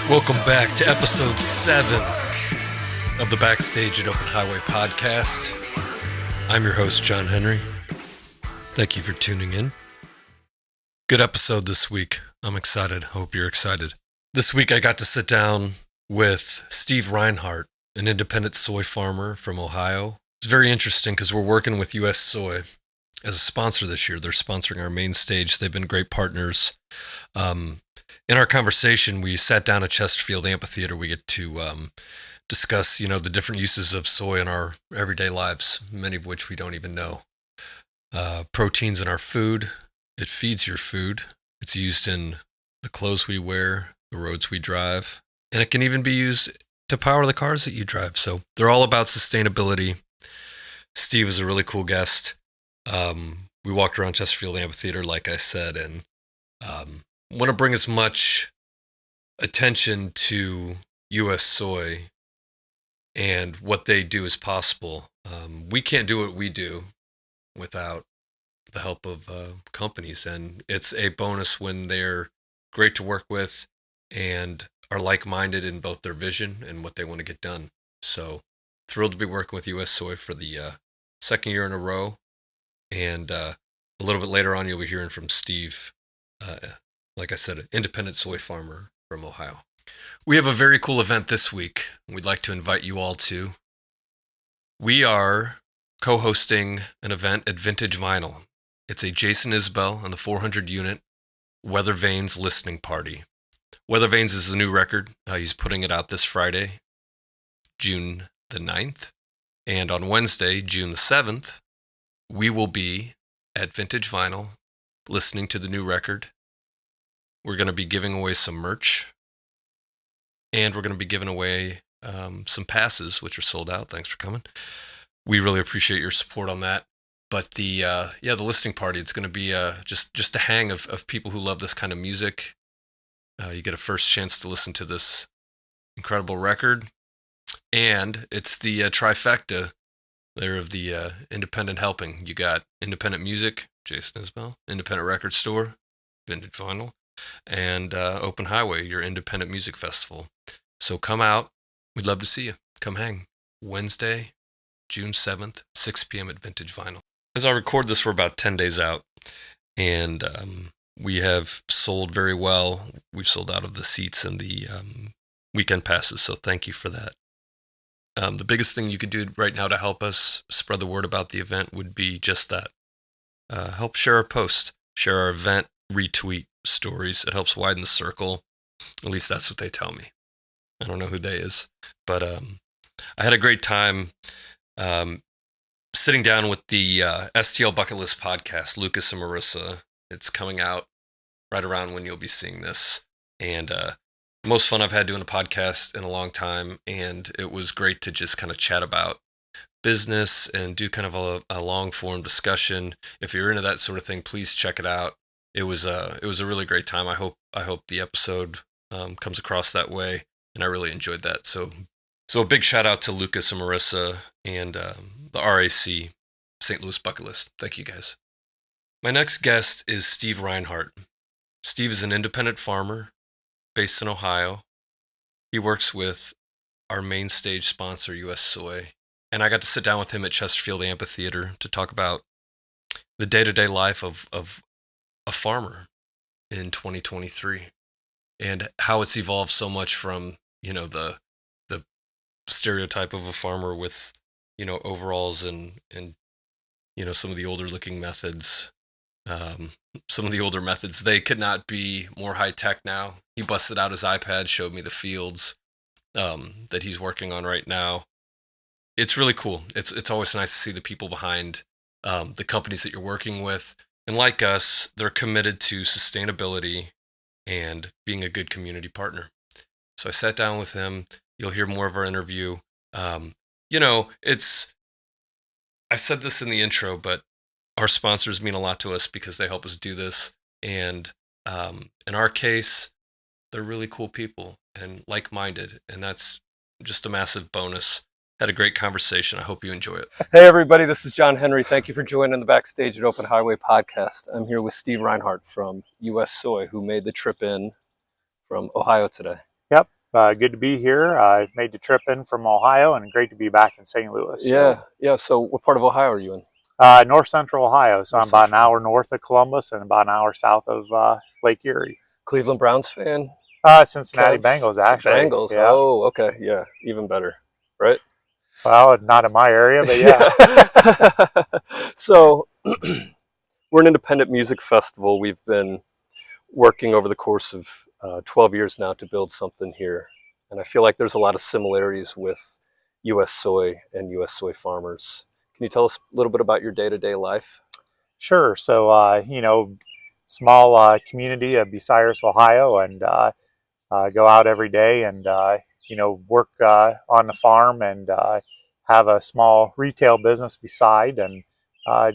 Welcome back to episode 7 of the Backstage at Open Highway podcast. I'm your host, John Henry. Thank you for tuning in. Good episode this week. I'm excited. Hope you're excited. This week I got to sit down with Steve Reinhard, an independent soy farmer from Ohio. It's very interesting because we're working with U.S. Soy as a sponsor this year. They're sponsoring our main stage. They've been great partners. In our conversation, we sat down at Chesterfield Amphitheater. We get to discuss, the different uses of soy in our everyday lives, many of which we don't even know. Proteins in our food. It feeds your food. It's used in the clothes we wear, the roads we drive, and it can even be used to power the cars that you drive. So they're all about sustainability. Steve is a really cool guest. We walked around Chesterfield Amphitheater, like I said, and want to bring as much attention to U.S. Soy and what they do as possible. We can't do what we do without the help of companies, and it's a bonus when they're great to work with and are like-minded in both their vision and what they want to get done. So thrilled to be working with U.S. Soy for the second year in a row, and a little bit later on you'll be hearing from Steve, like I said, an independent soy farmer from Ohio. We have a very cool event this week we'd like to invite you all to. We are co-hosting an event at Vintage Vinyl. It's a Jason Isbell and the 400 unit Weather Vanes listening party. Weather Vanes is the new record. He's putting it out this Friday, June the 9th. And on Wednesday, June the 7th, we will be at Vintage Vinyl listening to the new record. We're going to be giving away some merch, and we're going to be giving away some passes, which are sold out. Thanks for coming. We really appreciate your support on that. But the listening party, it's going to be just a hang of people who love this kind of music. You get a first chance to listen to this incredible record, and it's the trifecta there of the independent helping. You got independent music, Jason Isbell, independent record store, Vintage Vinyl, and Open Highway, your independent music festival. So come out. We'd love to see you. Come hang. Wednesday, June 7th, 6 p.m. at Vintage Vinyl. As I record this, we're about 10 days out, and we have sold very well. We've sold out of the seats and the weekend passes, so thank you for that. The biggest thing you could do right now to help us spread the word about the event would be just that. Help share our post, share our event, retweet stories. It helps widen the circle. At least that's what they tell me. I don't know who they is, but I had a great time sitting down with the STL Bucket List podcast, Lucas and Marissa. It's coming out right around when you'll be seeing this, and the most fun I've had doing a podcast in a long time, and it was great to just kind of chat about business and do kind of a long form discussion. If you're into that sort of thing, please check it out. It was a really great time. I hope the episode comes across that way, and I really enjoyed that. So a big shout out to Lucas and Marissa and the RAC St. Louis Bucket List. Thank you guys. My next guest is Steve Reinhard. Steve is an independent farmer based in Ohio. He works with our main stage sponsor, U.S. Soy, and I got to sit down with him at Chesterfield Amphitheater to talk about the day-to-day life of a farmer in 2023 and how it's evolved so much from, the stereotype of a farmer with, overalls and some of the older looking methods. Some of the older methods, they could not be more high tech now. He busted out his iPad, showed me the fields that he's working on right now. It's really cool. It's always nice to see the people behind the companies that you're working with. And like us, they're committed to sustainability and being a good community partner. So I sat down with him. You'll hear more of our interview. I said this in the intro, but our sponsors mean a lot to us because they help us do this. And in our case, they're really cool people and like-minded. And that's just a massive bonus. Had a great conversation. I hope you enjoy it. Hey, everybody. This is John Henry. Thank you for joining the Backstage at Open Highway podcast. I'm here with Steve Reinhard from U.S. Soy, who made the trip in from Ohio today. Yep. Good to be here. I made the trip in from Ohio, and great to be back in St. Louis. Yeah. So, what part of Ohio are you in? North Central Ohio, so North I'm about an Central. hour north of Columbus and about an hour south of Lake Erie. Cleveland Browns fan? Cincinnati Cavs? Bengals, actually. Bengals. Yeah. Oh, okay. Yeah, even better, right? Well, not in my area, but yeah. Yeah. So, we're an independent music festival. We've been working over the course of 12 years now to build something here, and I feel like there's a lot of similarities with U.S. soy and U.S. soy farmers. Can you tell us a little bit about your day-to-day life? Sure. So, small community of Bucyrus, Ohio, and go out every day and work on the farm and have a small retail business beside, and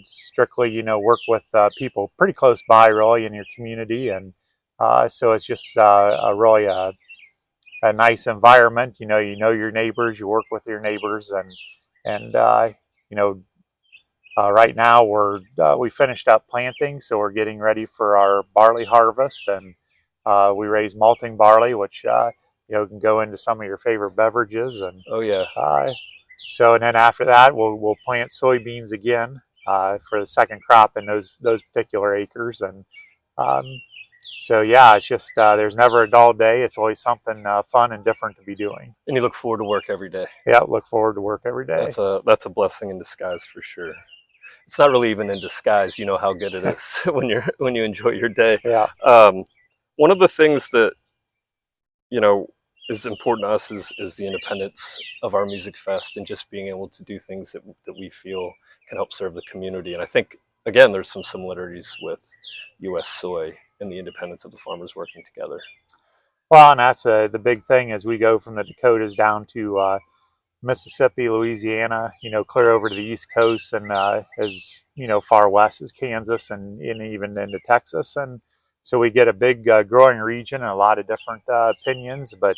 strictly work with people pretty close by, really, in your community. And so it's just a really a nice environment. You know your neighbors, you work with your neighbors, and you know right now we finished up planting, so we're getting ready for our barley harvest, and we raise malting barley, which can go into some of your favorite beverages. And Oh yeah. and then after that, we'll plant soybeans again for the second crop in those particular acres. And um, so yeah, it's just there's never a dull day. It's always something fun and different to be doing. And you look forward to work every day. Yeah, look forward to work every day. That's a blessing in disguise for sure. It's not really even in disguise. You know how good it is when you enjoy your day. Yeah. One of the things that you know is important to us is the independence of our music fest and just being able to do things that we feel can help serve the community. And I think again, there's some similarities with U.S. soy and the independence of the farmers working together. Well, and that's the big thing as we go from the Dakotas down to Mississippi, Louisiana, clear over to the East Coast, and as far west as Kansas, and even into Texas. And so we get a big growing region and a lot of different opinions, but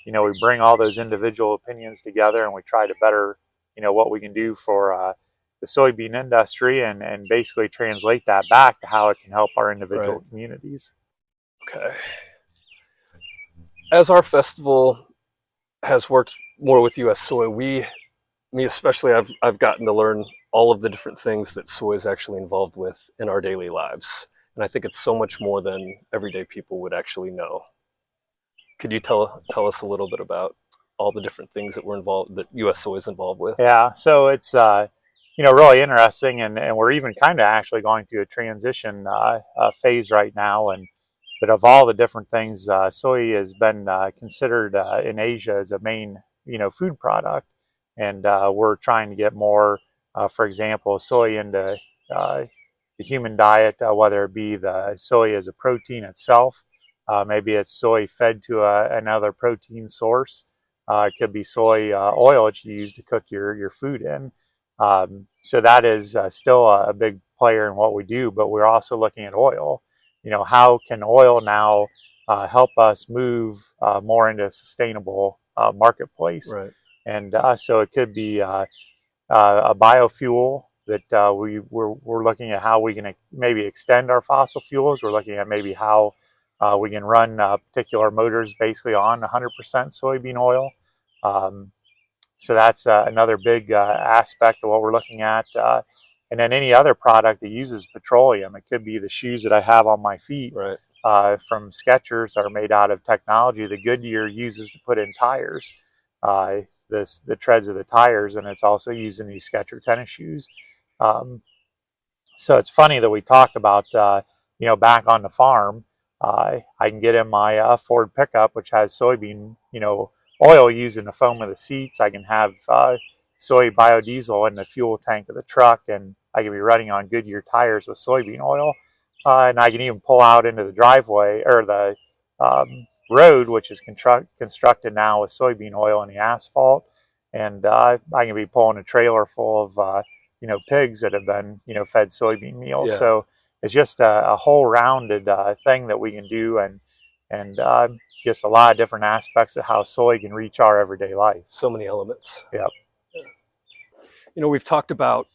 we bring all those individual opinions together, and we try to better what we can do for the soybean industry, and basically translate that back to how it can help our individual communities. Okay. As our festival has worked more with U.S. soy, me especially, I've gotten to learn all of the different things that soy is actually involved with in our daily lives, and I think it's so much more than everyday people would actually know. Could you tell us a little bit about all the different things that U.S. soy is involved with? Yeah, so it's really interesting, and we're even kind of actually going through a transition phase right now. And but of all the different things, soy has been considered in Asia as a main food product, and we're trying to get more, for example, soy into the human diet, whether it be the soy as a protein itself, maybe it's soy fed to another protein source. It could be soy oil that you use to cook your food in. So that is still a big player in what we do, but we're also looking at oil. How can oil now help us move more into a sustainable marketplace? Right. And so it could be a biofuel that we're looking at how we can maybe extend our fossil fuels. We're looking at maybe how we can run particular motors basically on 100% soybean oil. So that's another big aspect of what we're looking at. And then any other product that uses petroleum. It could be the shoes that I have on my feet Right. from Skechers are made out of technology that Goodyear uses to put in tires. The treads of the tires, and it's also used in these Skechers tennis shoes. Um, so it's funny that we talk about back on the farm. I can get in my Ford pickup, which has soybean oil used in the foam of the seats. I can have soy biodiesel in the fuel tank of the truck, and I can be running on Goodyear tires with soybean oil. And I can even pull out into the driveway or the road, which is constructed now with soybean oil in the asphalt. And I can be pulling a trailer full of pigs that have been fed soybean meal. Yeah. So it's just a whole rounded thing that we can do, and just a lot of different aspects of how soy can reach our everyday life. So many elements. Yep. We've talked about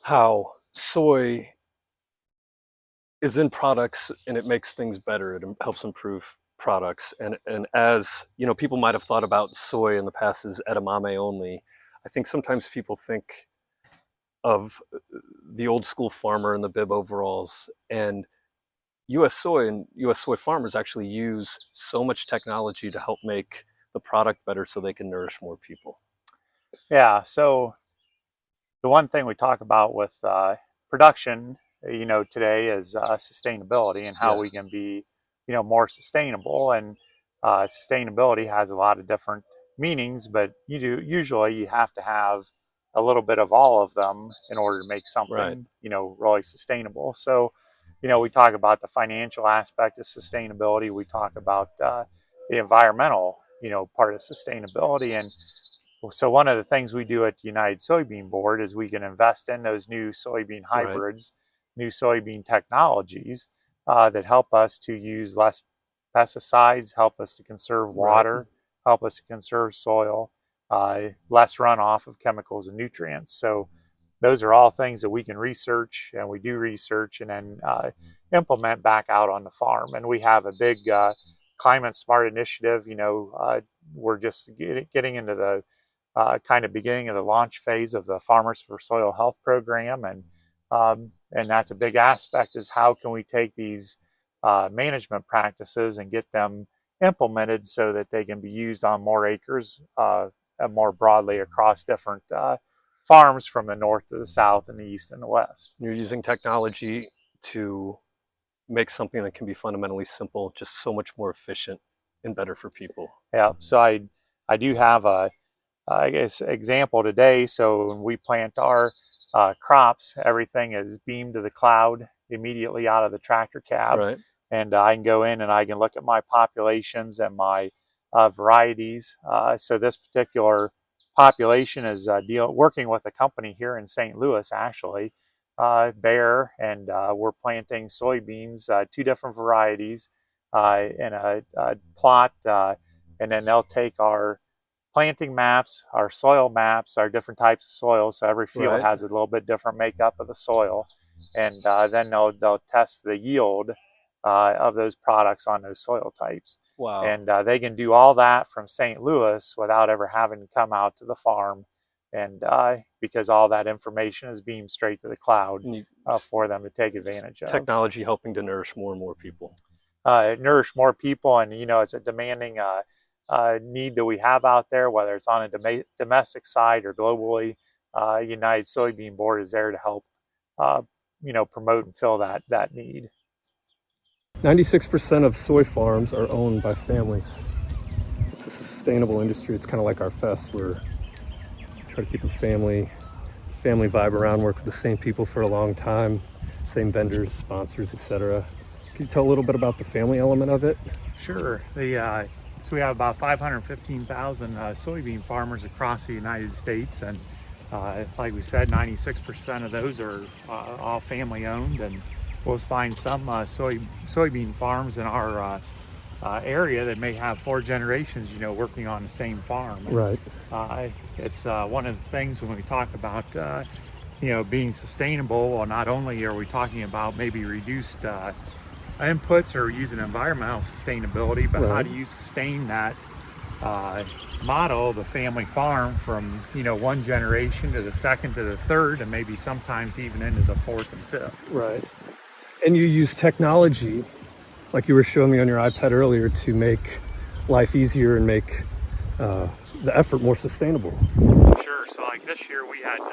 how soy is in products and it makes things better. It helps improve products. And as you know, people might have thought about soy in the past as edamame only. I think sometimes people think of the old school farmer in the bib overalls, and U.S. soy and U.S. soy farmers actually use so much technology to help make the product better so they can nourish more people. Yeah, so the one thing we talk about with production, today is sustainability and how we can be, more sustainable. And sustainability has a lot of different meanings, but usually you have to have a little bit of all of them in order to make something, really sustainable. So, we talk about the financial aspect of sustainability. We talk about the environmental, part of sustainability. And so one of the things we do at the United Soybean Board is we can invest in those new soybean hybrids, new soybean technologies that help us to use less pesticides, help us to conserve water, help us to conserve soil, less runoff of chemicals and nutrients. So those are all things that we can research, and we do research and then implement back out on the farm. And we have a big climate smart initiative. We're just getting into the kind of beginning of the launch phase of the Farmers for Soil Health program, and that's a big aspect, is how can we take these management practices and get them implemented so that they can be used on more acres and more broadly across different farms from the north to the south and the east and the west. You're using technology to make something that can be fundamentally simple, just so much more efficient and better for people. Yeah, so I do have a example today. So when we plant our crops, everything is beamed to the cloud immediately out of the tractor cab. And I can go in and I can look at my populations and my varieties. So this particular population is working with a company here in St. Louis, actually, Bayer, and we're planting soybeans, 2 different varieties in a plot, and then they'll take our planting maps, our soil maps, our different types of soil. So every field has a little bit different makeup of the soil, and then they'll test the yield of those products on those soil types. Wow. And they can do all that from St. Louis without ever having to come out to the farm, and because all that information is beamed straight to the cloud for them to take advantage of. Technology helping to nourish more and more people. Nourish more people, and it's a demanding need that we have out there, whether it's on a domestic side or globally. United Soybean Board is there to help promote and fill that need. 96% of soy farms are owned by families. It's a sustainable industry. It's kind of like our fest. We're trying to keep a family vibe around, work with the same people for a long time, same vendors, sponsors, etc. Can you tell a little bit about the family element of it? Sure. So we have about 515,000 soybean farmers across the United States, and like we said, 96% of those are all family owned, and we'll find some soybean farms in our area that may have 4 generations, working on the same farm. And, it's one of the things when we talk about, being sustainable. Well, not only are we talking about maybe reduced inputs or using environmental sustainability, but how do you sustain that model, the family farm, from 1 generation to the 2nd to the 3rd, and maybe sometimes even into the 4th and 5th. And you use technology, like you were showing me on your iPad earlier, to make life easier and make the effort more sustainable. Sure. So like this year we had 2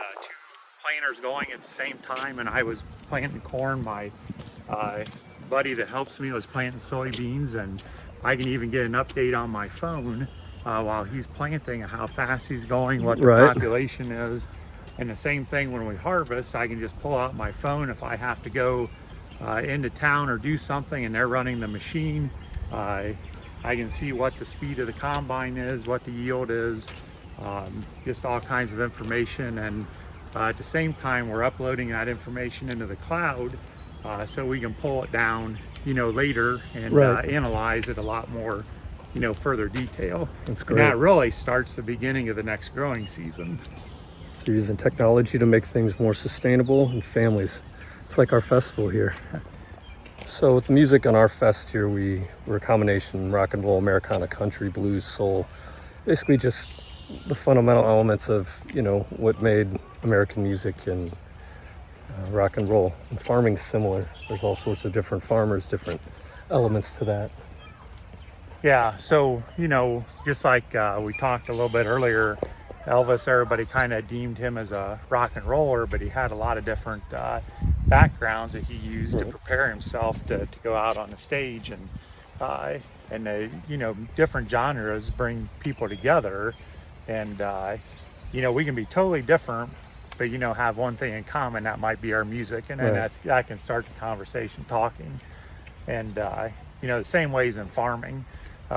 planters going at the same time, and I was planting corn. My buddy that helps me was planting soybeans, and I can even get an update on my phone while he's planting and how fast he's going, what the population is. And the same thing when we harvest, I can just pull out my phone if I have to go into town or do something and they're running the machine. I can see what the speed of the combine is, what the yield is, just all kinds of information. And at the same time, we're uploading that information into the cloud so we can pull it down, later and analyze it a lot more, further detail. That's great. And that really starts the beginning of the next growing season. So you're using technology to make things more sustainable and families. It's like our festival here. So with the music on our fest here, we're a combination rock and roll, Americana, country, blues, soul, basically just the fundamental elements of, what made American music and rock and roll. And farming's similar. There's all sorts of different farmers, different elements to that. Yeah, so, just like we talked a little bit earlier, Elvis, everybody kind of deemed him as a rock and roller, but he had a lot of different backgrounds that he used to prepare himself to go out on the stage. And different genres bring people together. And, we can be totally different, but, have one thing in common, that might be our music. And then that can start the conversation talking. And, the same ways in farming.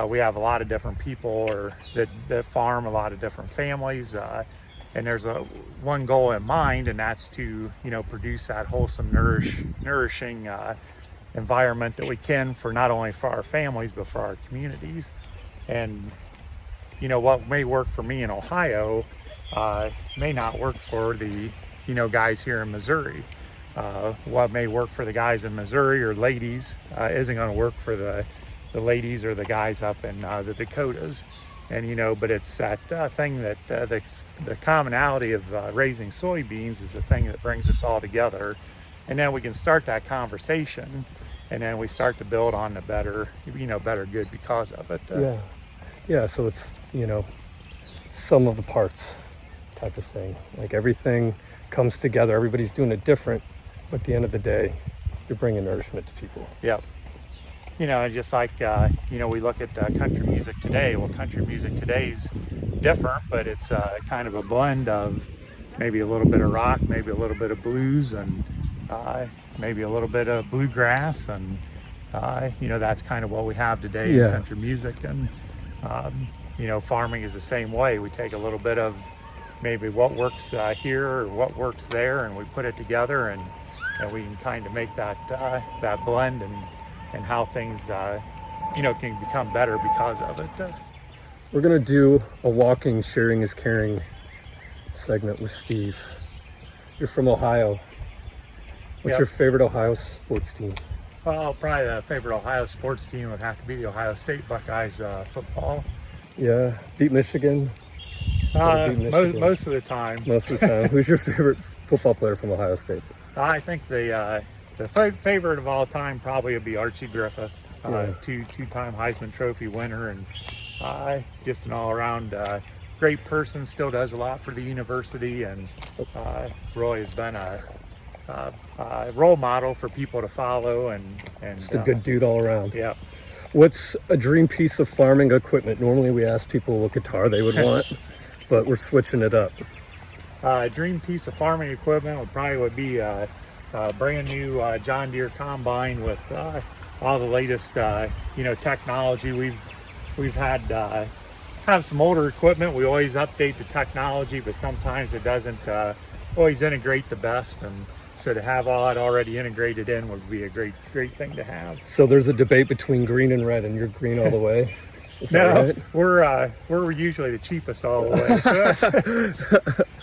We have a lot of different people that farm, a lot of different families, and there's one goal in mind, and that's to produce that wholesome, nourishing environment that we can for not only for our families but for our communities. And what may work for me in Ohio may not work for the guys here in Missouri. What may work for the guys in Missouri or ladies isn't going to work for the ladies or the guys up in the Dakotas. And but it's that thing that the commonality of raising soybeans is the thing that brings us all together. And then we can start that conversation, and then we start to build on the better good because of it. Yeah, so it's sum of the parts type of thing. Like everything comes together, everybody's doing it different, but at the end of the day, you're bringing nourishment to people. Yep. Just like, we look at country music today. Well, country music today is different, but it's kind of a blend of maybe a little bit of rock, maybe a little bit of blues, and maybe a little bit of bluegrass. And, that's kind of what we have today in country music. And, farming is the same way. We take a little bit of maybe what works here or what works there, and we put it together, and we can kind of make that blend and how things, can become better because of it. We're going to do a walking, sharing is caring segment with Steve. You're from Ohio. What's your favorite Ohio sports team? Well, probably the favorite Ohio sports team would have to be the Ohio State Buckeyes football. Yeah, beat Michigan? Most of the time. Most of the time. Who's your favorite football player from Ohio State? I think the favorite of all time probably would be Archie Griffith, two-time Heisman Trophy winner, and just an all-around great person. Still does a lot for the university, and really has been a role model for people to follow. And just a good dude all around. Yeah. What's a dream piece of farming equipment? Normally we ask people what guitar they would want, but we're switching it up. Dream piece of farming equipment would be a brand new John Deere combine with all the latest technology. We've had have some older equipment. We always update the technology, but sometimes it doesn't always integrate the best, and so to have all that already integrated in would be a great thing to have. So there's a debate between green and red, and you're green all the way. Is that right? We're usually the cheapest all the way.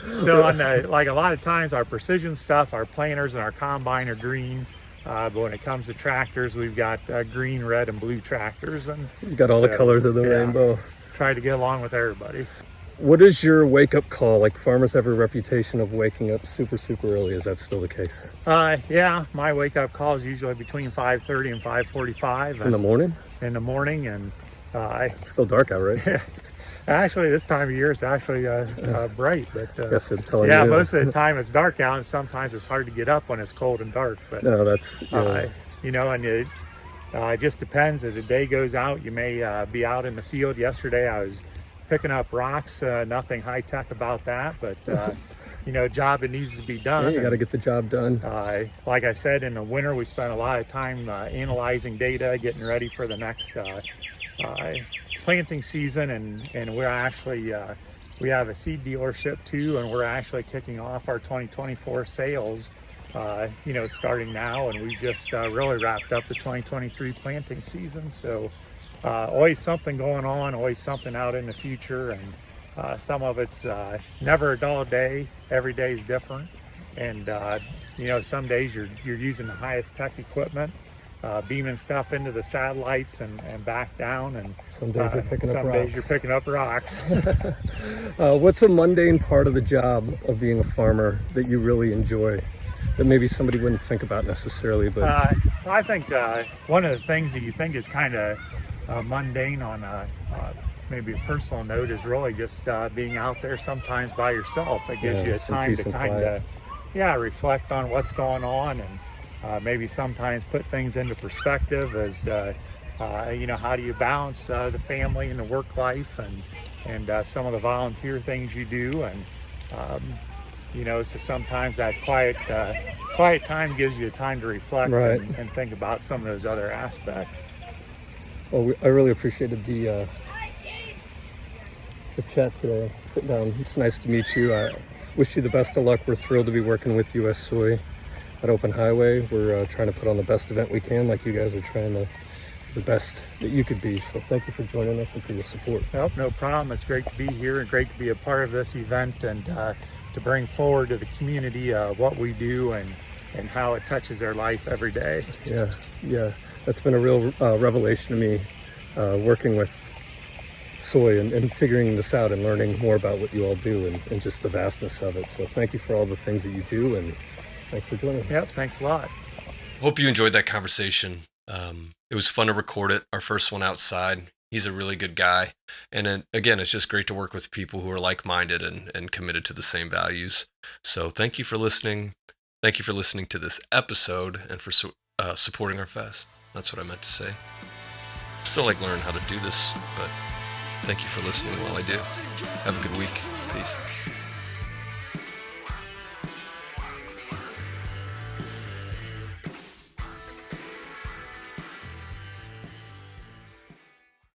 So on like a lot of times our precision stuff, our planters and our combine are green. But when it comes to tractors, we've got green, red, and blue tractors, and you got all the colors of the rainbow. Try to get along with everybody. What is your wake-up call? Like farmers have a reputation of waking up super early. Is that still the case? Yeah, my wake-up call is usually between 5:30 and 5:45. In the morning? In the morning, and it's still dark out, right? Actually, this time of year it's actually bright, but yes, I'm telling you. Most of the time it's dark out, and sometimes it's hard to get up when it's cold and dark. But no, that's and it just depends. As the day goes out, you may be out in the field. Yesterday, I was picking up rocks. Nothing high tech about that, but job that needs to be done. Yeah, you got to get the job done. Like I said, in the winter, we spent a lot of time analyzing data, getting ready for the next planting season, and we're actually we have a seed dealership too, and we're actually kicking off our 2024 sales starting now, and we just really wrapped up the 2023 planting season. So always something going on, always something out in the future, and some of it's never a dull day. Every day is different, and some days you're using the highest tech equipment, beaming stuff into the satellites and back down. And some days you're picking up some rocks. days you're picking up rocks. What's a mundane part of the job of being a farmer that you really enjoy, that maybe somebody wouldn't think about necessarily? But I think one of the things that you think is kind of mundane on maybe a personal note is really just being out there sometimes by yourself. It gives you time to kind of reflect on what's going on, and maybe sometimes put things into perspective as how do you balance the family and the work life, and some of the volunteer things you do, and so sometimes that quiet time gives you time to reflect, right, and think about some of those other aspects. Well, I really appreciated the chat today. Sit down. It's nice to meet you. I wish you the best of luck. We're thrilled to be working with US Soy at Open Highway. We're trying to put on the best event we can, like you guys are trying to, the best that you could be. So thank you for joining us and for your support. Nope, no problem. It's great to be here and great to be a part of this event, and to bring forward to the community what we do and how it touches their life every day. Yeah. That's been a real revelation to me, working with soy and figuring this out and learning more about what you all do and just the vastness of it. So thank you for all the things that you do, and thanks for joining us. Yep, thanks a lot. Hope you enjoyed that conversation. It was fun to record it, our first one outside. He's a really good guy. And again, it's just great to work with people who are like-minded and committed to the same values. So thank you for listening. Thank you for listening to this episode and for supporting our fest. That's what I meant to say. Still like learning how to do this, but thank you for listening while I do. Have a good week. Peace.